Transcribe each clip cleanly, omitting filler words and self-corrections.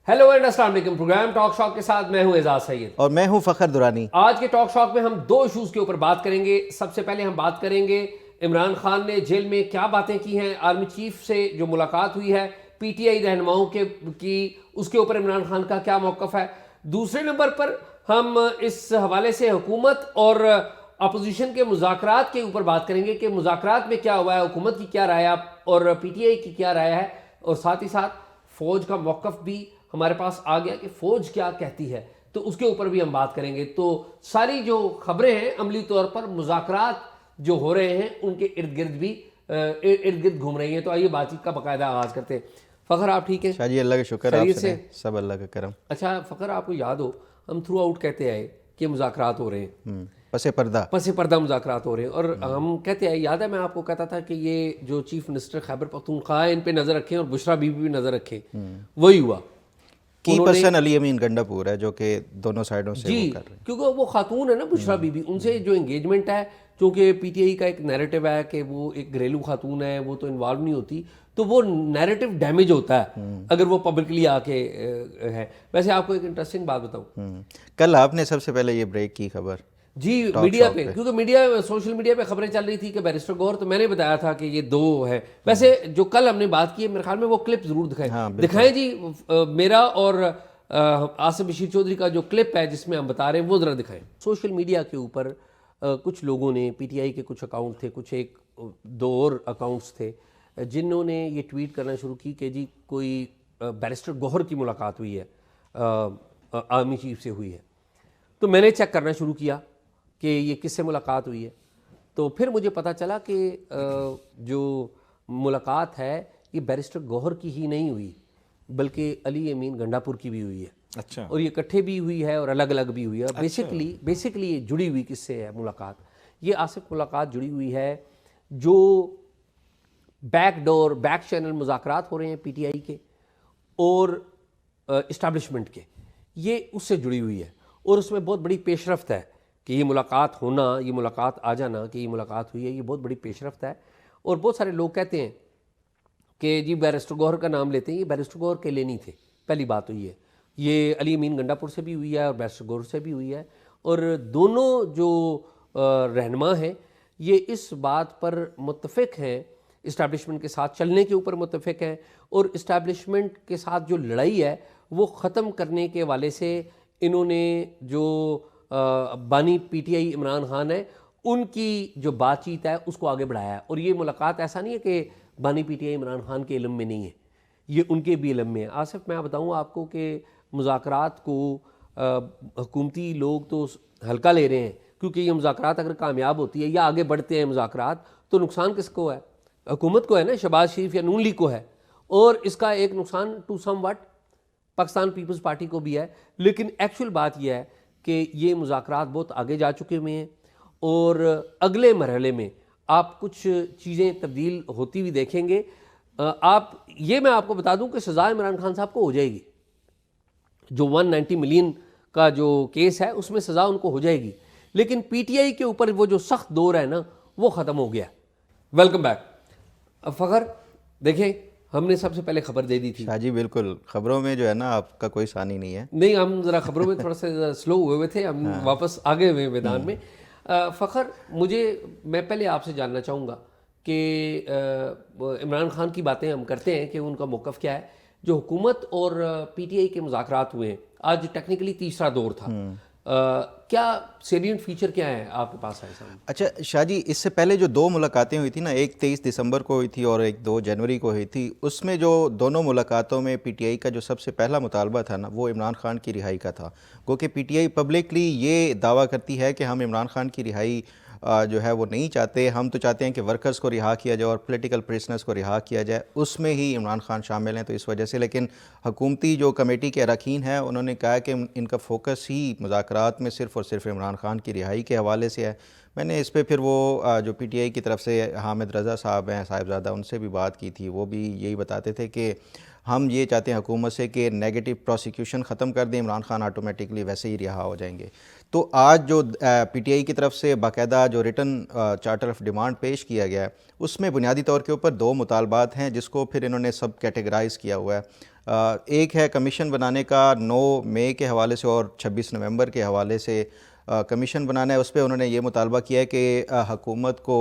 Hello and अस्सलाम वालेकुम। Programme talk shock के साथ मैं हूं एजाज सैयद और मैं हूं फ़खर दुरानी। आज के टॉक शॉक में हम दो इशूज़ के ऊपर बात करेंगे। सबसे पहले हम बात करेंगे इमरान खान ने जेल में क्या बातें की हैं, आर्मी चीफ से जो मुलाकात हुई है, पीटीआई रहनुमाओं के की उसके ऊपर इमरान खान का क्या मौक़िफ़ है। दूसरे नंबर पर हम इस हवाले से हुकूमत और अपोजिशन के मुज़ाकरात के ऊपर बात करेंगे कि मुज़ाकरात में क्या हुआ है, हुकूमत की क्या राय है और पीटीआई की क्या राय है, और साथ ही साथ फ़ौज का मौक़िफ़ भी हमारे पास आ गया कि फ़ौज क्या कहती है, तो उसके ऊपर भी हम बात करेंगे। तो सारी जो खबरें हैं अमली तौर पर मुज़ाकरात जो हो रहे हैं उनके इर्द गिर्द घूम रही हैं। तो आइए बातचीत का बाकायदा आगाज़ करते हैं। फ़खर आप ठीक है? शाह जी अल्लाह का शुक्र, आप से सब अल्लाह का करम। अच्छा फ़खर, आपको याद हो हम थ्रू आउट कहते आए कि मुज़ाकरात हो रहे हैं, पसे पर्दा मुज़ाकरात हो रहे हैं, और हम कहते आए, याद है मैं आपको कहता था कि ये जो चीफ मिनिस्टर खैबर पख्तूनख्वा है इन पे नज़र रखें और बुशरा बीबी भी नज़र रखें। वही हुआ। की पर्सन अली अमीन गंडापुर है जो कि दोनों साइडों से जी, वो कर रहे हैं। क्योंकि वो खातून है ना बुशरा बीबी, उनसे जो एंगेजमेंट है, क्योंकि पीटीआई का एक नैरेटिव है कि वो एक घरेलू खातून है, वो तो इन्वॉल्व नहीं होती, तो वो नैरेटिव डैमेज होता है अगर वो पब्लिकली आके है। वैसे आपको एक इंटरेस्टिंग बात बताऊं, कल आपने सबसे पहले ये ब्रेक की खबर जी टॉक मीडिया शॉक पे, पे। क्योंकि मीडिया सोशल मीडिया पे खबरें चल रही थी कि बैरिस्टर गौहर, तो मैंने बताया था कि ये दो है। वैसे जो कल हमने बात की है, मेरे ख्याल में वो क्लिप जरूर हाँ, दिखाएं जी। मेरा और आसिफ बशीर चौधरी का जो क्लिप है जिसमें हम बता रहे हैं वो ज़रा दिखाएं। सोशल मीडिया के ऊपर कुछ लोगों ने, पीटीआई के कुछ अकाउंट थे, कुछ एक दो और अकाउंट्स थे जिन्होंने ये ट्वीट करना शुरू की कि जी कोई बैरिस्टर गौहर की मुलाकात हुई है, आर्मी चीफ से हुई है। तो मैंने चेक करना शुरू किया कि ये किससे मुलाकात हुई है, तो फिर मुझे पता चला कि जो मुलाकात है ये बैरिस्टर गौहर की ही नहीं हुई, बल्कि अली अमीन गंडापुर की भी हुई है। अच्छा। और ये इकट्ठे भी हुई है और अलग अलग भी हुई है। बेसिकली ये जुड़ी हुई किससे है मुलाकात? ये आसिफ मुलाकात जुड़ी हुई है जो बैक चैनल मुज़ाकरात हो रहे हैं पीटीआई के और इस्टेब्लिशमेंट के, ये उससे जुड़ी हुई है। और उसमें बहुत बड़ी पेशरफ्त है कि ये मुलाकात होना, ये मुलाकात आ जाना कि ये मुलाकात हुई है, ये बहुत बड़ी पेशरफ्त है। और बहुत सारे लोग कहते हैं कि जी बैरिस्टर गौहर का नाम लेते हैं, ये बैरिस्टर गौहर के लिए नहीं थे। पहली बात तो ये अली अमीन गंडापुर से भी हुई है और बैरिस्टर गौहर से भी हुई है। और दोनों जो रहनुमा हैं ये इस बात पर मुत्तफ़िक हैं, इस्टेब्लिशमेंट के साथ चलने के ऊपर मुत्तफ़िक हैं, और इस्टेब्लिशमेंट के साथ जो लड़ाई है वो ख़त्म करने के वाले से इन्होंने जो बानी पीटीआई इमरान खान है उनकी जो बातचीत है उसको आगे बढ़ाया है। और ये मुलाकात ऐसा नहीं है कि बानी पीटीआई इमरान खान के इल्म में नहीं है, ये उनके भी इल्म में है। आसिफ, मैं बताऊँ आपको कि मुज़ाकरात को हुकूमती लोग तो हल्का ले रहे हैं, क्योंकि ये मुज़ाकरात अगर कामयाब होती है या आगे बढ़ते हैं मुज़ाकरात, तो नुकसान किसको है? हुकूमत को है ना, शहबाज शरीफ या नून लीग को है। और इसका एक नुकसान to somewhat Pakistan Peoples Party को भी है। लेकिन एक्चुअल बात यह है कि ये मुज़ाकरात बहुत आगे जा चुके हुए हैं और अगले मरहले में आप कुछ चीज़ें तब्दील होती हुई देखेंगे। आप ये मैं आपको बता दूं कि सज़ा इमरान खान साहब को हो जाएगी। जो 190 मिलियन का जो केस है उसमें सज़ा उनको हो जाएगी, लेकिन पीटीआई के ऊपर वो जो सख्त दौर है ना वो ख़त्म हो गया। Welcome back. अब फ़खर देखें, हमने सबसे पहले खबर दे दी थी। शाह जी बिल्कुल, खबरों में जो है ना आपका कोई सानी नहीं है। नहीं, हम ज़रा खबरों में थोड़ा सा स्लो हुए थे, हम वापस आ गए हुए मैदान में। फ़खर, मैं पहले आपसे जानना चाहूँगा कि इमरान खान की बातें हम करते हैं कि उनका मौक़िफ़ क्या है। जो हुकूमत और पीटीआई के मुज़ाकरात हुए हैं, आज टेक्निकली तीसरा दौर था, क्या सेलिएंट फीचर क्या है आपके पास है सामने? अच्छा शाह जी, इससे पहले जो दो मुलाकातें हुई थी ना, एक 23 दिसंबर को हुई थी और एक 2 जनवरी को हुई थी, उसमें जो दोनों मुलाकातों में पीटीआई का जो सबसे पहला मुतालबा था ना वो इमरान खान की रिहाई का था। गो कि पीटीआई पब्लिकली ये दावा करती है कि हम इमरान खान की रिहाई जो है वो नहीं चाहते, हम तो चाहते हैं कि वर्कर्स को रिहा किया जाए और पॉलिटिकल प्रिजनर्स को रिहा किया जाए, उसमें ही इमरान खान शामिल हैं। तो इस वजह से, लेकिन हुकूमती जो कमेटी के अरकान हैं उन्होंने कहा कि इनका फोकस ही मुज़ाकरात में सिर्फ़ और सिर्फ इमरान खान की रिहाई के हवाले से है। मैंने इस पे फिर वो जो पीटीआई की तरफ से हामिद रज़ा साहब हैं, साहिबजादा, उनसे भी बात की थी। वो भी यही बताते थे कि हम ये चाहते हैं हुकूमत से कि नेगेटिव प्रोसिक्यूशन ख़त्म कर दें, इमरान खान ऑटोमेटिकली वैसे ही रिहा हो जाएंगे। तो आज जो पीटीआई की तरफ से बाकायदा जो रिटन चार्टर ऑफ डिमांड पेश किया गया है, उसमें बुनियादी तौर के ऊपर दो मुतालबात हैं जिसको फिर इन्होंने सब कैटेगराइज़ किया हुआ है। एक है कमीशन बनाने का 9 मई के हवाले से और 26 नवंबर के हवाले से कमीशन बनाना है। उस पर उन्होंने ये मुतालबा किया है कि हुकूमत को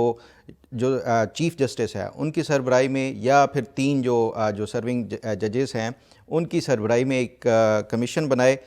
जो चीफ़ जस्टिस है उनकी सरबराही में या फिर 3 जो सर्विंग जजेस हैं उनकी सरबराही में एक कमीशन बनाए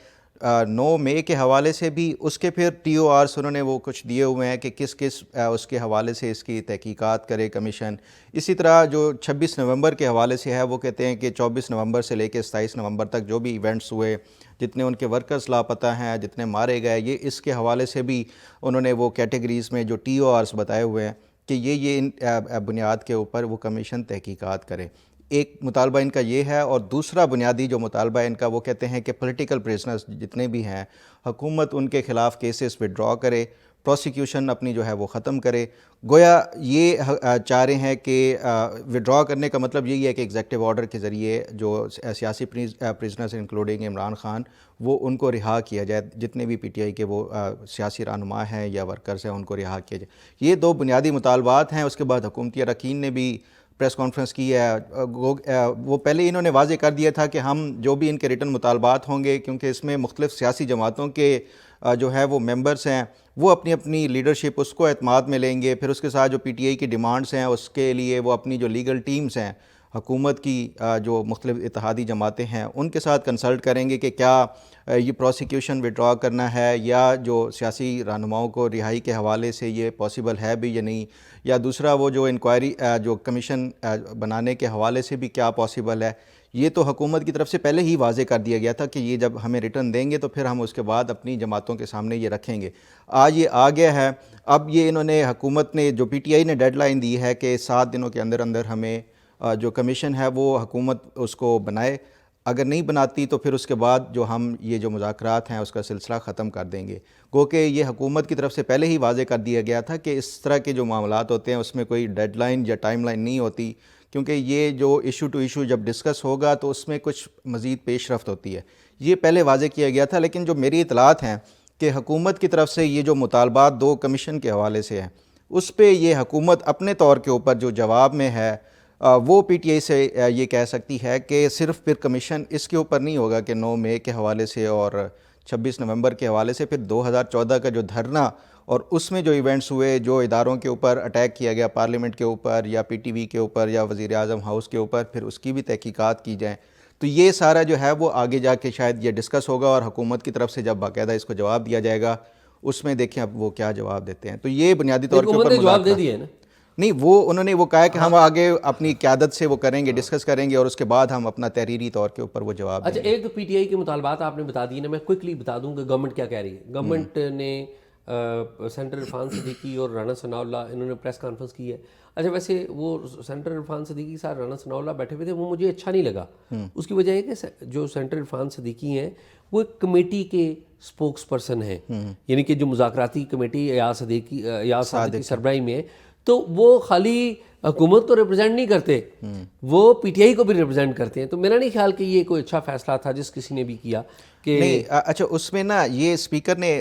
9 मई के हवाले से भी। उसके फिर TORs उन्होंने वो कुछ दिए हुए हैं कि किस किस उसके हवाले से इसकी तहकीकात करे कमीशन। इसी तरह जो 26 नवंबर के हवाले से है वो कहते हैं कि 24 नवंबर से लेकर 27 नवंबर तक जो भी इवेंट्स हुए, जितने उनके वर्कर्स लापता हैं, जितने मारे गए, ये इसके हवाले से भी उन्होंने वो कैटेगरीज़ में जो TORs बताए हुए हैं कि ये इन बुनियाद के ऊपर वो कमीशन तहकीकात करे। एक मुतालबा इनका ये है। और दूसरा बुनियादी जो मुतालबा है इनका, वो कहते हैं कि पॉलिटिकल प्रिजनर्स जितने भी हैं हुकूमत उनके ख़िलाफ़ केसेस विड्रॉ करे, प्रोसिक्यूशन अपनी जो है वो ख़त्म करे। गोया ये चाह रहे हैं कि विड्रॉ करने का मतलब यही है कि एग्जेक्टिव ऑर्डर के ज़रिए जो सियासी प्रिजनर्स इंक्लूडिंग इमरान खान वो उनको रिहा किया जाए, जितने भी PTI के वो सियासी रहनुमा हैं या वर्कर्स हैं उनको रिहा किया जाए। ये 2 बुनियादी मुतालबात हैं। उसके बाद हुकूमती अरकान ने भी प्रेस कॉन्फ्रेंस की है। वो पहले इन्होंने वाज़े कर दिया था कि हम जो भी इनके रिटर्न मुतालबात होंगे, क्योंकि इसमें मुख्तलिफ़ सियासी जमातों के जो है वो मेंबर्स हैं, वो अपनी अपनी लीडरशिप उसको एतमाद में लेंगे। फिर उसके साथ जो PTI की डिमांड्स हैं उसके लिए वो अपनी जो लीगल टीम्स हैं हुकूमत की जो मुख्तलिफ़ इत्तेहादी जमातें हैं उनके साथ कंसल्ट करेंगे कि क्या ये प्रोसिक्यूशन विड्रॉ करना है या जो सियासी रहनुमाओं को रिहाई के हवाले से ये पॉसिबल है भी या नहीं, या दूसरा वो जो इंक्वायरी जो कमीशन बनाने के हवाले से भी क्या पॉसिबल है। ये तो हुकूमत की तरफ से पहले ही वाज़े कर दिया गया था कि ये जब हमें रिटर्न देंगे तो फिर हम उसके बाद अपनी जमातों के सामने ये रखेंगे। आज ये आ गया है। अब ये इन्होंने हुकूमत ने जो PTI ने डेडलाइन दी है कि 7 दिनों के अंदर अंदर हमें जो कमीशन है वो हुकूमत उसको बनाए। अगर नहीं बनाती तो फिर उसके बाद जो हम ये जो मुज़ाकरात हैं उसका सिलसिला ख़त्म कर देंगे। गो कि ये हुकूमत की तरफ से पहले ही वाज़े कर दिया गया था कि इस तरह के जो मामलात होते हैं उसमें कोई डेडलाइन या टाइमलाइन नहीं होती, क्योंकि ये जो इशू टू इशू जब डिस्कस होगा तो उसमें कुछ मज़ीद पेशरफ्त होती है। ये पहले वाज़े किया गया था। लेकिन जो मेरी इतलात हैं कि हुकूमत की तरफ से ये जो मुतालबात 2 कमीशन के हवाले से हैं उस पर ये हुकूमत अपने तौर के ऊपर जो जवाब में है वो PTI से ये कह सकती है कि सिर्फ फिर कमीशन इसके ऊपर नहीं होगा कि 9 मई के हवाले से और 26 नवंबर के हवाले से, फिर 2014 का जो धरना और उसमें जो इवेंट्स हुए, जो इदारों के ऊपर अटैक किया गया, पार्लियामेंट के ऊपर या PTV के ऊपर या वज़ीर आज़म हाउस के ऊपर, फिर उसकी भी तहकीकात की जाए। तो ये सारा जो है वो आगे जाके शायद ये डिस्कस होगा और हुकूमत की तरफ से जब बाकायदा इसको जवाब दिया जाएगा उसमें देखें अब वो क्या जवाब देते हैं। तो ये बुनियादी तौर के ऊपर जवाब दे दिया है ना। नहीं, वो उन्होंने वो कहा कि हम आगे अपनी क़यादत से वो करेंगे, डिस्कस करेंगे और उसके बाद हम अपना तहरीरी तौर के ऊपर वो जवाब अच्छा, एक तो PTI के मुतालबात आपने बता दिए ना, मैं क्विकली बता दूं कि गवर्नमेंट क्या कह रही है। गवर्नमेंट ने सेंटर इरफान सिद्दीकी और राना सनाउल्लाह इन्होंने प्रेस कॉन्फ्रेंस की है। अच्छा, वैसे वो सेंटर इरफान सिद्दीकी साथ राना सनाउल्लाह बैठे हुए थे, वो मुझे अच्छा नहीं लगा। उसकी वजह है कि जो सेंटर इरफान सिद्दीकी हैं वो एक कमेटी के स्पोक्स पर्सन हैं, यानी कि जो मुज़ाकराती कमेटी याद सादिक की सरबराही में है, तो वो खाली हुकूमत को रिप्रेजेंट नहीं करते, वो PTI को भी रिप्रेजेंट करते हैं। तो मेरा नहीं ख्याल कि ये कोई अच्छा फैसला था जिस किसी ने भी किया कि नहीं। अच्छा, उसमें ना ये स्पीकर ने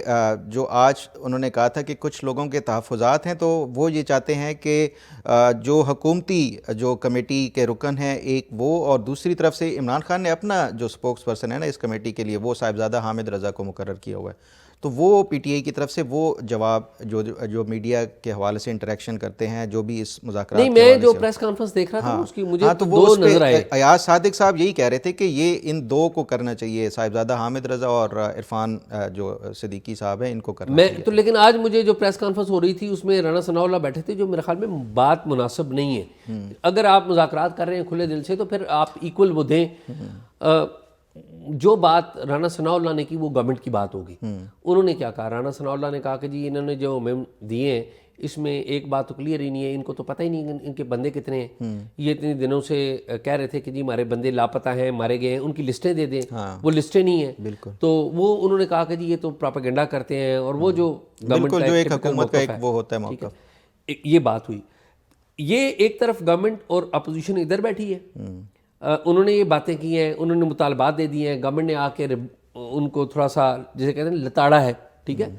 जो आज उन्होंने कहा था कि कुछ लोगों के तहफ़्फ़ुज़ात हैं, तो वो ये चाहते हैं कि जो हुकूमती जो कमेटी के रुकन हैं एक वो, और दूसरी तरफ से इमरान खान ने अपना जो स्पोक्स पर्सन है ना इस कमेटी के लिए वो साहिबजादा हामिद रज़ा को मुकर्रर किया हुआ है। तो वो PTI की तरफ से वो जवाब जो मीडिया के हवाले से इंटरेक्शन करते हैं, जो भी इस मुज़ाकरात नहीं, मैं जो प्रेस कॉन्फ्रेंस देख रहा था उसकी मुझे तो वो दो नजर आए। अयाज सादिक साहब यही कह रहे थे कि ये इन 2 को करना चाहिए, साहिबजादा हामिद रज़ा और इरफान जो सिद्दीकी साहब हैं इनको करना चाहिए। तो लेकिन आज मुझे जो प्रेस कॉन्फ्रेंस हो रही थी उसमें राना सनाउल्लाह बैठे थे, जो मेरे ख्याल में बात मुनासिब नहीं है। अगर आप मुज़ाकरात कर रहे हैं खुले दिल से तो फिर आप इक्वल वो दें। जो बात राना सनाउल्लाह ने की वो गवर्नमेंट की बात होगी। उन्होंने क्या कहा, राना सनाउल्लाह ने कहा कि जी इन्होंने जो मेम दिए हैं इसमें एक बात तो क्लियर ही नहीं है, इनको तो पता ही नहीं इनके बंदे कितने हैं। ये इतने दिनों से कह रहे थे कि जी हमारे बंदे लापता हैं, मारे गए हैं, उनकी लिस्टें दे दें। वो लिस्टें नहीं है। बिल्कुल। तो वो उन्होंने कहा कि जी ये तो प्रोपेगेंडा करते हैं, और वो जो गवर्नमेंट जो एक हुकूमत का एक वो होता है मौका, ये बात हुई। ये एक तरफ गवर्नमेंट और अपोजिशन इधर बैठी है, उन्होंने ये बातें की हैं, उन्होंने मुतालबात दे दिए हैं, गवर्नमेंट ने आके उनको थोड़ा सा जैसे कहते हैं लताड़ा है, ठीक है।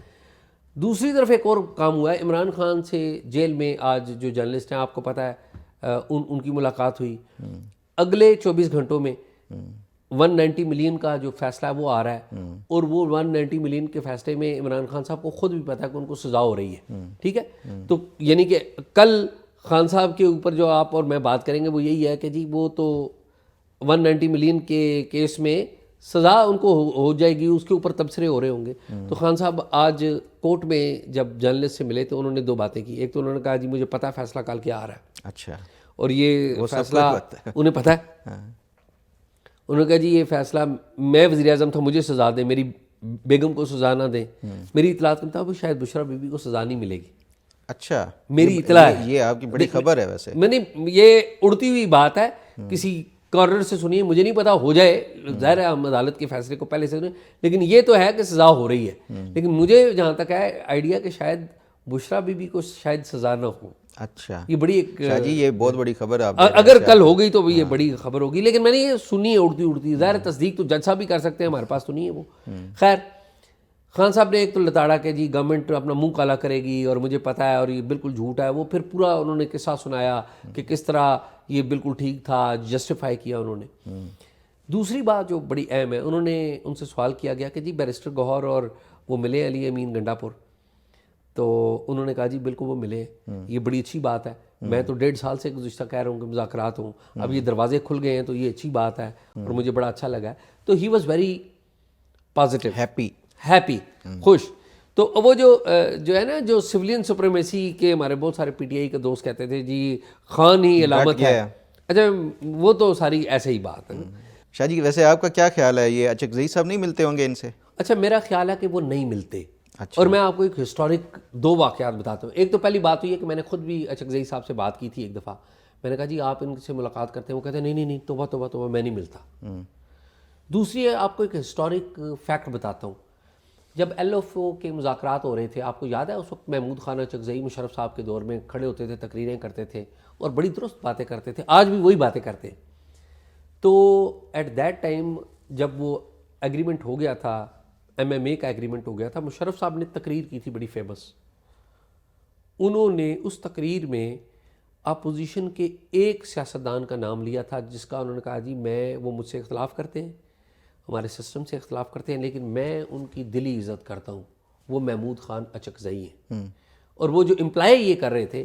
दूसरी तरफ एक और काम हुआ है, इमरान खान से जेल में आज जो जर्नलिस्ट हैं आपको पता है उनकी मुलाकात हुई। अगले 24 घंटों में 190 मिलियन का जो फैसला है वो आ रहा है, और वो 190 मिलियन के फैसले में इमरान खान साहब को खुद भी पता है कि उनको सजा हो रही है, ठीक है। तो यानी कि कल खान साहब के ऊपर जो आप और मैं बात करेंगे वो यही है कि जी वो तो 190 मिलियन के केस में सज़ा उनको हो जाएगी, उसके ऊपर तबसरे हो रहे होंगे। तो खान साहब आज कोर्ट में जब जर्नलिस्ट से मिले तो उन्होंने दो बातें की। एक तो उन्होंने कहा जी मुझे पता है फैसला कल क्या आ रहा है, अच्छा, और ये फैसला उन्हें पता है। हाँ। उन्होंने कहा जी ये फैसला, मैं वज़ीर आज़म था, मुझे सज़ा दें, मेरी बेगम को सज़ा ना दें। मेरी इतलात के मुताबिक शायद बुशरा बीबी को सज़ा नहीं मिलेगी। अच्छा, मेरी इतला है। ये आपकी बड़ी खबर है वैसे। मैंने ये उड़ती हुई बात है, किसी कॉर्नर से सुनिए, मुझे नहीं पता हो जाए, ज़ाहिर है हम अदालत के फैसले को पहले से सुने, लेकिन ये तो है कि सज़ा हो रही है। लेकिन मुझे जहाँ तक है आइडिया कि शायद बुशरा बीबी को शायद सज़ा ना हो। अच्छा, ये बड़ी एक जी ये बहुत बड़ी खबर है। अगर कल हो गई तो भी ये बड़ी खबर होगी, लेकिन मैंने ये सुनी है उड़ती उड़ती। ज़ाहिर तस्दीक तो जज साहब भी कर सकते हैं, हमारे पास तो नहीं है वो। खैर, खान साहब ने एक तो लताड़ा के जी गवर्नमेंट अपना मुंह काला करेगी और मुझे पता है और ये बिल्कुल झूठ है, वो फिर पूरा उन्होंने किस्सा सुनाया कि किस तरह ये बिल्कुल ठीक था, जस्टिफाई किया उन्होंने। दूसरी बात जो बड़ी अहम है, उन्होंने उनसे सवाल किया गया कि जी बैरिस्टर गौहर और वो मिले अली अमीन गंडापुर, तो उन्होंने कहा जी बिल्कुल वो मिले, ये बड़ी अच्छी बात है। मैं तो 1.5 साल से गुज़िश्ता कह रहा हूँ कि मुज़ाकरात हूँ, अब ये दरवाजे खुल गए हैं तो ये अच्छी बात है और मुझे बड़ा अच्छा लगा है। तो he was very positive, happy, खुश। तो वो जो है ना, जो सिविलियन सुप्रीमेसी के हमारे बहुत सारे पीटीआई के दोस्त कहते थे जी खान ही अलामत है, अच्छा वो तो सारी ऐसे ही बात है। शाह जी वैसे आपका क्या ख्याल है, ये अचकज़ई साहब नहीं मिलते होंगे इनसे? अच्छा, मेरा ख्याल है कि वो नहीं मिलते। अच्छा। और मैं आपको एक हिस्टोरिक 2 वाक़यात बताता हूँ। एक तो पहली बात हुई है कि मैंने खुद भी अचकज़ई साहब से बात की थी एक दफ़ा। मैंने कहा जी आप इनसे मुलाकात करते हैं? वो कहते हैं नहीं नहीं नहीं, तौबा तौबा तौबा, मैं नहीं मिलता। दूसरी है, आपको एक हिस्टोरिक फैक्ट बताता हूँ। जब LFO के मुज़ाकरात हो रहे थे, आपको याद है उस वक्त महमूद खान अचकज़ई मुशर्रफ साहब के दौर में खड़े होते थे, तकरीरें करते थे और बड़ी दुरुस्त बातें करते थे, आज भी वही बातें करते हैं। तो एट दैट टाइम जब वो एग्रीमेंट हो गया था, MMA का एग्रीमेंट हो गया था, मुशर्रफ साहब ने तकरीर की थी बड़ी फेमस। उन्होंने उस तकरीर में अपोजिशन के एक सियासतदान का नाम लिया था, जिसका उन्होंने कहा जी मैं, वो मुझसे इख्तलाफ करते हैं, हमारे सिस्टम से इख्तलाफ करते हैं, लेकिन मैं उनकी दिली इज़्ज़त करता हूँ, वो महमूद खान अचकज़ई हैं। और वो जो इम्प्लाई ये कर रहे थे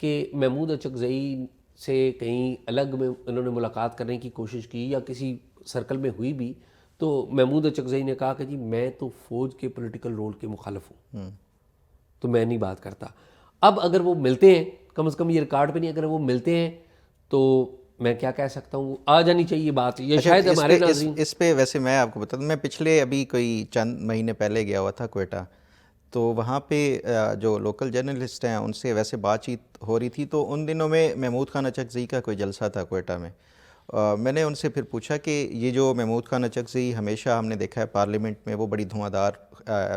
कि महमूद अचकज़ई से कहीं अलग में उन्होंने मुलाकात करने की कोशिश की या किसी सर्कल में हुई भी, तो महमूद अचकज़ई ने कहा कि जी मैं तो फ़ौज के पॉलिटिकल रोल के मुखालिफ हूँ, तो मैं नहीं बात करता। अब अगर वो मिलते हैं, कम से कम ये रिकॉर्ड पे नहीं, अगर वो मिलते हैं तो मैं क्या कह सकता हूँ, आ जानी चाहिए बात ये। अच्छा, शायद हमारे नाज़रीन इस पे वैसे मैं आपको बता दूँ, मैं पिछले अभी कोई चंद महीने पहले गया हुआ था क्वेटा, तो वहाँ पे जो लोकल जर्नलिस्ट हैं उनसे वैसे बातचीत हो रही थी, तो उन दिनों में महमूद खान अचकज़ई का कोई जलसा था क्वेटा में। मैंने उनसे फिर पूछा कि ये जो महमूद खान अचकज़ई हमेशा हमने देखा है पार्लियामेंट में वो बड़ी धुआंधार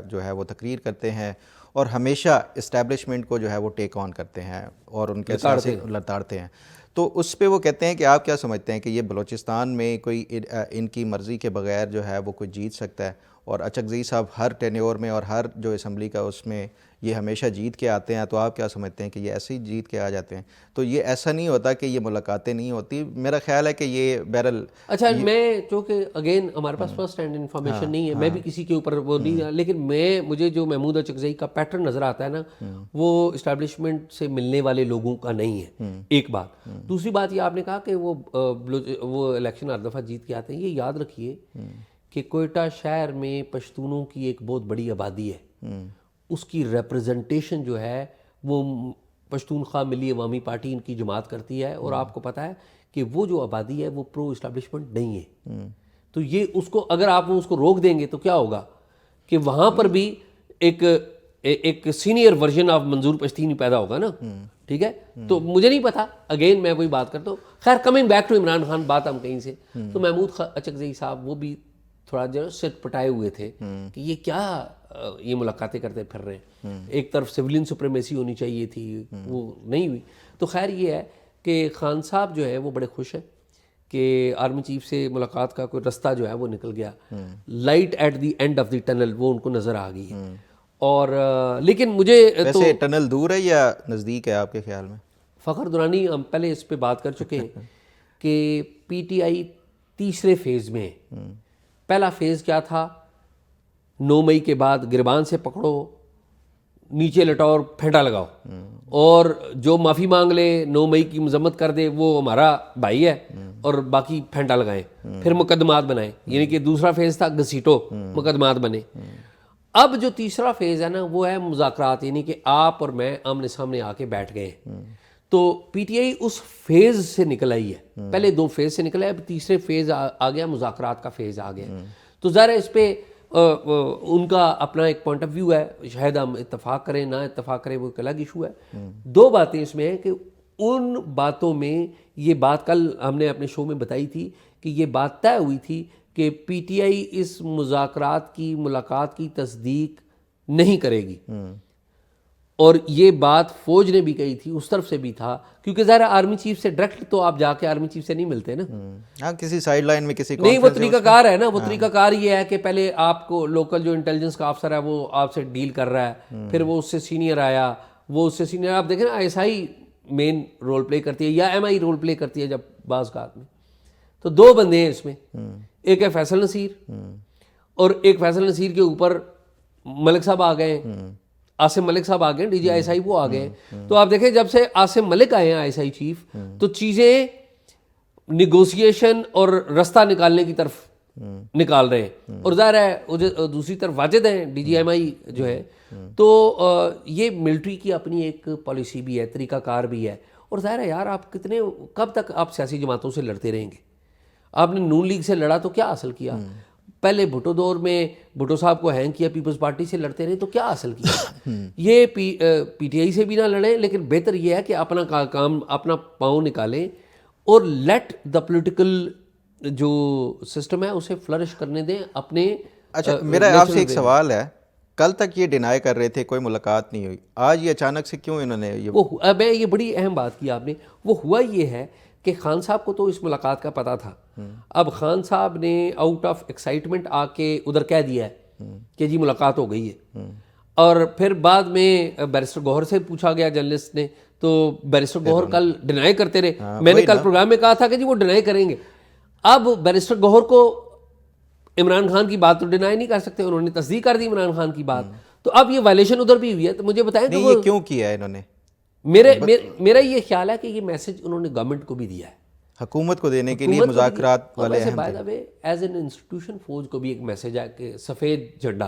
जो है वो तकरीर करते हैं और हमेशा इस्टेब्लिशमेंट को जो है वो टेक ऑन करते हैं और उनके साथ लताड़ते हैं, तो उस पे वो कहते हैं कि आप क्या समझते हैं कि ये बलूचिस्तान में कोई इनकी मर्ज़ी के बगैर जो है वो कोई जीत सकता है? और अचकज़ई साहब हर टेन्योर में और हर जो असम्बली का उसमें ये हमेशा जीत के आते हैं, तो आप क्या समझते हैं कि ये ऐसे ही जीत के आ जाते हैं? तो ये ऐसा नहीं होता कि ये मुलाकातें नहीं होती, मेरा ख्याल है कि ये बहरहाल। अच्छा, मैं चूँकि अगेन हमारे पास फर्स्ट हैंड इन्फॉर्मेशन नहीं है, मैं भी किसी के ऊपर वो नहीं, लेकिन मुझे जो महमूद अचकज़ई का पैटर्न नज़र आता है ना, वो इस्टेब्लिशमेंट से मिलने वाले लोगों का नहीं है, एक बात। दूसरी बात ये आपने कहा कि वो इलेक्शन हर दफ़ा जीत के आते हैं, ये याद रखिए कि कोयटा शहर में पश्तूनों की एक बहुत बड़ी आबादी है, उसकी रिप्रेजेंटेशन जो है वो पश्तूनख्वा मिली अवामी पार्टी इनकी जमात करती है, और आपको पता है कि वो जो आबादी है वो प्रो इस्टेब्लिशमेंट नहीं है। तो ये उसको अगर आप उसको रोक देंगे तो क्या होगा कि वहाँ पर भी एक सीनियर वर्जन ऑफ मंजूर पश्तीनी पैदा होगा ना, ठीक है। तो मुझे नहीं पता, अगेन मैं वही बात करता हूँ। खैर, coming back to Imran Khan, बात हम कहीं से, तो महमूद अचकज़ई साहब वो भी थोड़ा जो सिर पटाए हुए थे कि ये क्या ये मुलाकातें करते फिर रहे हैं। एक तरफ सिविलियन सुप्रीमेसी होनी चाहिए थी, वो नहीं हुई। तो खैर ये है कि खान साहब जो है वो बड़े खुश हैं कि आर्मी चीफ से मुलाकात का कोई रास्ता जो है वो निकल गया, light at the end of the tunnel वो उनको नज़र आ गई है। और लेकिन मुझे वैसे टनल दूर है या नज़दीक है आपके ख्याल में? फ़खर दुरानी, हम पहले इस पे बात कर चुके हैं कि PTI तीसरे फेज में है। पहला फेज क्या था, 9 मई के बाद गिरबान से पकड़ो, नीचे लटाओ और फेंटा लगाओ, और जो माफ़ी मांग ले, 9 मई की मजम्मत कर दे, वो हमारा भाई है, और बाकी फेंटा लगाएं, फिर मुकदमात बनाएं। यानी कि दूसरा फेज था घसीटो, मुकदमात बने। अब जो तीसरा फेज है ना, वो है मुज़ाकरात, यानी कि आप और मैं आमने सामने आके बैठ गए। तो पीटीआई उस फेज से निकल आई है। पहले 2 फेज से निकला है, अब तीसरे फेज आ गया, मुज़ाकरात का फेज आ गया। तो ज़रा इस पे उनका अपना एक पॉइंट ऑफ व्यू है, शायद हम इत्तेफाक करें ना इत्तेफाक करें, वो एक अलग इशू है। 2 बातें इसमें हैं कि उन बातों में, ये बात कल हमने अपने शो में बताई थी कि ये बात तय हुई थी कि पीटीआई इस मुज़ाकरात की, मुलाकात की तस्दीक नहीं करेगी। और ये बात फौज ने भी कही थी, उस तरफ से भी था, क्योंकि ज़रा आर्मी चीफ से डायरेक्ट तो आप जाके आर्मी चीफ से नहीं मिलते ना। हाँ, किसी साइड लाइन में किसी नहीं, वो तरीकाकार है ना, वो तरीकाकार ये है कि पहले आपको लोकल जो इंटेलिजेंस का अफसर है वो आपसे डील कर रहा है, फिर वो उससे सीनियर आया, वो उससे सीनियर, आप देखें ना आईएसआई मेन रोल प्ले करती है या एमआई रोल प्ले करती है जब बाज़ कात में। तो 2 बंदे हैं इसमें, एक है फैसल नसीर और एक फैसल नसीर के ऊपर मलिक साहब आ गए, आसिम मलिक साहब आ गए, डीजी आईएसआई वो आ गए। तो आप देखें जब से आसिम मलिक आए हैं आईएसआई चीफ, तो चीज़ें निगोशिएशन और रास्ता निकालने की तरफ निकाल रहे हैं। और ज़ाहिर है दूसरी तरफ वाजिद हैं डीजीएमआई जो है। तो ये मिलिट्री की अपनी एक पॉलिसी भी है, तरीकाकार भी है। और ज़ाहिर है यार, आप कब तक आप सियासी जमातों से लड़ते रहेंगे? आपने नून लीग से लड़ा तो क्या हासिल किया? पहले भुट्टो दौर में भुट्टो साहब को हैंग किया, पीपल्स पार्टी से लड़ते रहे तो क्या हासिल किया? ये पीटीआई से भी ना लड़ें, लेकिन बेहतर ये है कि अपना काम, अपना पाँव निकालें और लेट द पॉलिटिकल जो सिस्टम है उसे फ्लरिश करने दें अपने। अच्छा, मेरा आपसे एक सवाल है, कल तक ये डिनाई कर रहे थे, कोई मुलाकात नहीं हुई, आज ये अचानक से क्यों इन्होंने ये मैं ये बड़ी अहम बात की आपने। वो हुआ ये है कि खान साहब को तो इस मुलाकात का पता था। अब खान साहब ने आउट ऑफ एक्साइटमेंट आके उधर कह दिया है कि जी मुलाकात हो गई है। और फिर बाद में बैरिस्टर गौहर से पूछा गया जर्नलिस्ट ने, तो बैरिस्टर गौहर कल डिनाई करते रहे। मैंने कल प्रोग्राम में कहा था कि जी वो डिनाई करेंगे। अब बैरिस्टर गौहर को इमरान खान की बात तो डिनाई नहीं कर सकते, उन्होंने तस्दीक कर दी इमरान खान की बात। तो अब ये वायलेशन उधर भी हुई है। तो मुझे बताएं नहीं, ये क्यों किया है इन्होंने? मेरा ये ख्याल है कि ये मैसेज उन्होंने गवर्नमेंट को भी दिया है, हुकूमत को देने के लिए मुज़ाकरात वाले अहम थे। एज एन इंस्टीट्यूशन फौज को भी एक मैसेज है कि सफ़ेद झंडा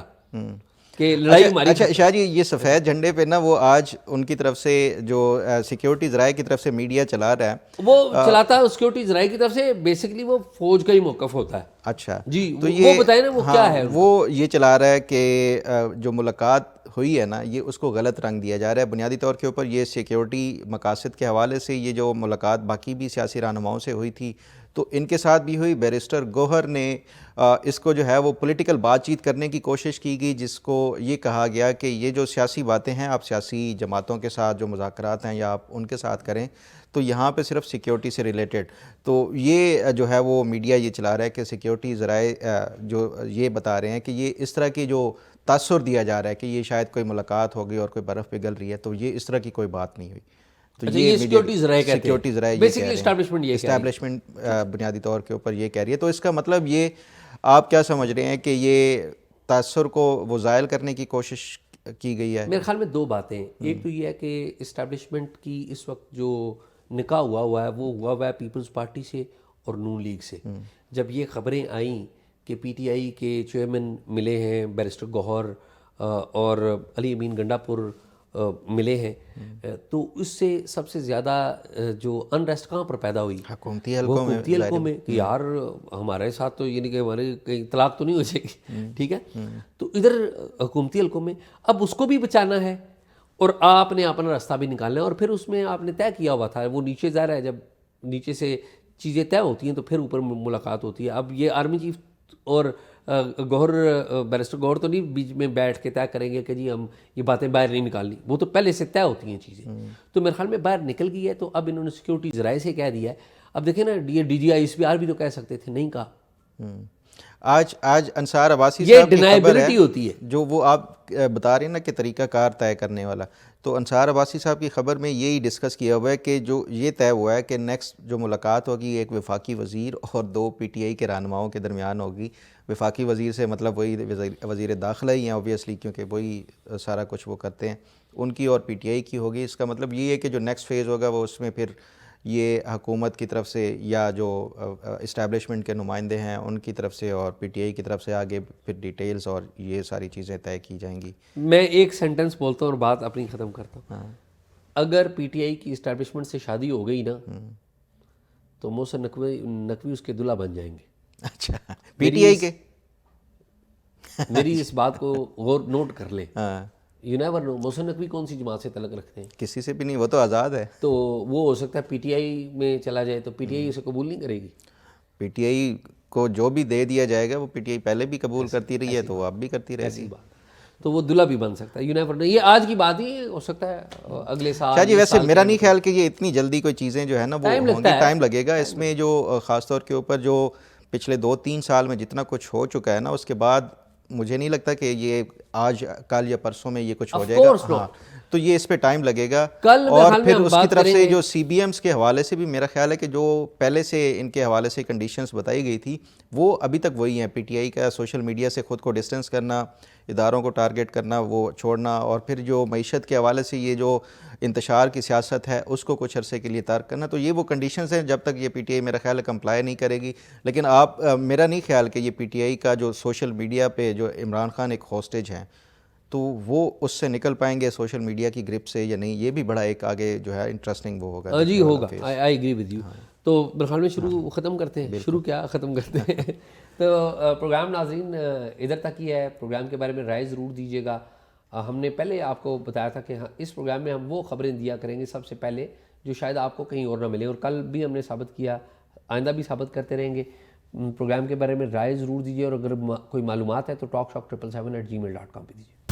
कि लड़ाई हमारी। अच्छा शाह जी, ये सफ़ेद झंडे पे ना वो आज उनकी तरफ से जो सिक्योरिटी ज़राए की तरफ से मीडिया चला रहा है, वो चलाता है सिक्योरिटी ज़राए की तरफ से, बेसिकली वो फौज का ही मौक़िफ़ होता है। अच्छा जी, तो वो बताए ना वो क्या है? वो ये चला रहा है कि जो मुलाकात हुई है ना, ये उसको गलत रंग दिया जा रहा है। बुनियादी तौर के ऊपर ये सिक्योरिटी मकासद के हवाले से ये जो मुलाकात बाकी भी सियासी रहनुमाओं से हुई थी, तो इनके साथ भी हुई। बैरिस्टर गौहर ने इसको जो है वो पॉलिटिकल बातचीत करने की कोशिश की गई, जिसको ये कहा गया कि ये जो सियासी बातें हैं आप सियासी जमातों के साथ जो मुज़ाकरात हैं या आप उनके साथ करें, तो यहाँ पे सिर्फ सिक्योरिटी से रिलेटेड। तो ये जो है वो मीडिया ये चला रहा है कि सिक्योरिटी ज़राए जो ये बता रहे हैं कि ये इस तरह की जो तासुर दिया जा रहा है कि ये शायद कोई मुलाकात हो गई और कोई बर्फ़ पिघल रही है, तो ये इस तरह की कोई बात नहीं हुई। तो ये सिक्योरिटी ज़राए बेसिकली एस्टैब्लिशमेंट बुनियादी तौर के ऊपर ये कह रही है। तो इसका मतलब ये आप क्या समझ रहे हैं कि ये तासुर को वो ज़ायल करने की कोशिश की गई है? मेरे ख्याल में 2 बातें। एक तो ये है कि इस्टेब्लिशमेंट की इस वक्त जो निकाह हुआ है वो हुआ है पीपल्स पार्टी से और नून लीग से। जब ये खबरें आईं कि पीटीआई के चेयरमैन मिले हैं, बैरिस्टर गौहर और अली अमीन गंडापुर मिले हैं, तो उससे सबसे ज़्यादा जो अनरेस्ट कहाँ पर पैदा हुई? हुकूमती हल्कों में कि यार हमारे साथ तो यानी कि हमारे कहीं तलाक तो नहीं हो जाएगी, ठीक है। तो इधर हुकूमती हल्कों में अब उसको भी बचाना है और आपने अपना रास्ता भी निकालना है। और फिर उसमें आपने तय किया हुआ था, वो नीचे जा रहा है, जब नीचे से चीज़ें तय होती हैं तो फिर ऊपर मुलाकात होती है। अब ये आर्मी चीफ और गौहर, बैरिस्टर गौहर तो नहीं बीच में बैठ के तय करेंगे कि जी हम ये बातें बाहर नहीं निकालनी, वो तो पहले से तय होती हैं चीज़ें। तो मेरे ख्याल में बाहर निकल गई है। तो अब इन्होंने सिक्योरिटी ज़राए से कह दिया है। अब देखें ना, ये DGI भी तो कह सकते थे, नहीं कहा। आज अंसार अब्बासी ये डिनाइबिलिटी होती है जो वो आप बता रहे हैं ना कि तरीकाकार तय करने वाला। तो अंसार अब्बासी साहब की ख़बर में यही डिस्कस किया हुआ है कि जो ये तय हुआ है कि नेक्स्ट जो मुलाकात होगी एक वफाकी वज़ीर और 2 पीटीआई के रहनुमाओं के दरमियान होगी। वफाकी वज़ीर से मतलब वही वज़ीर दाखिला ही हैं ऑब्वियसली, क्योंकि वही सारा कुछ वो करते हैं, उनकी और पीटीआई की होगी। इसका मतलब ये है कि जो नेक्स्ट फ़ेज़ होगा वो उसमें फिर ये हुकूमत की तरफ से या जो इस्टेब्लिशमेंट के नुमाइंदे हैं उनकी तरफ से और पीटीआई की तरफ से आगे फिर डिटेल्स और ये सारी चीज़ें तय की जाएंगी। मैं एक सेंटेंस बोलता हूँ और बात अपनी ख़त्म करता हूँ। हाँ। अगर पीटीआई की इस्टेब्लिशमेंट से शादी हो गई ना तो मोहसिन नकवी उसके दूल्हा बन जाएंगे। अच्छा, पीटीआई के मेरी इस बात को गौर नोट कर ले। हाँ, you never know Mohsin Naqvi कौन सी जमात से तलक रखते हैं, किसी से भी नहीं, वो तो आज़ाद है। तो वो हो सकता है पीटीआई में चला जाए तो पीटीआई उसे कबूल नहीं करेगी। पीटीआई को जो भी दे दिया जाएगा वो पीटीआई पहले भी कबूल करती रही है तो वो अब भी करती ऐसी रहेगी। बात, तो वो दूल्हा भी बन सकता है। यू नेवर नो, ये आज की बात ही हो सकता है अगले साल। शाह जी, इस वैसे साल मेरा के नहीं ख्याल कि ये इतनी जल्दी कोई चीज़ें जो है ना वो टाइम लगता होंगी, है। टाइम लगेगा इसमें। जो ख़ास तौर के ऊपर जो पिछले 2-3 साल में जितना कुछ हो चुका है ना, उसके बाद मुझे नहीं लगता कि ये आज कल या परसों में ये कुछ हो Of जाएगा। course not. हाँ, तो ये इस पे टाइम लगेगा। कल मेरे और ख्याल में फिर हम उसकी बात तरफ से करेंगे। जो सीबीएम्स के हवाले से भी मेरा ख्याल है कि जो पहले से इनके हवाले से कंडीशंस बताई गई थी वो अभी तक वही हैं। पीटीआई का सोशल मीडिया से ख़ुद को डिस्टेंस करना, इदारों को टारगेट करना, वो छोड़ना, और फिर जो मईशत के हवाले से ये जो इंतशार की सियासत है उसको कुछ अरसे के लिए तर्क करना, तो ये वो कंडीशंस हैं जब तक ये पीटीआई मेरा ख्याल है कंप्लाई नहीं करेगी। लेकिन मेरा नहीं ख्याल कि ये पीटीआई का जो सोशल मीडिया पे जो इमरान खान एक हॉस्टेज हैं तो वो उससे निकल पाएंगे सोशल मीडिया की ग्रिप से या नहीं, ये भी बड़ा एक आगे जो है इंटरेस्टिंग वो होगा। जी होगा, आई एग्री विद यू। तो मेरे ख्याल में शुरू ख़त्म करते हैं, शुरू क्या ख़त्म करते हैं। तो प्रोग्राम नाज़रीन इधर तक ही है। प्रोग्राम के बारे में राय ज़रूर दीजिएगा। हमने पहले आपको बताया था कि हाँ, इस प्रोग्राम में हम वो ख़बरें दिया करेंगे सबसे पहले जो शायद आपको कहीं और ना मिले, और कल भी हमने साबित किया, आइंदा भी साबित करते रहेंगे। प्रोग्राम के बारे में राय ज़रूर दीजिए, और अगर कोई मालूमात है तो talkshock777@gmail.com पे दीजिए।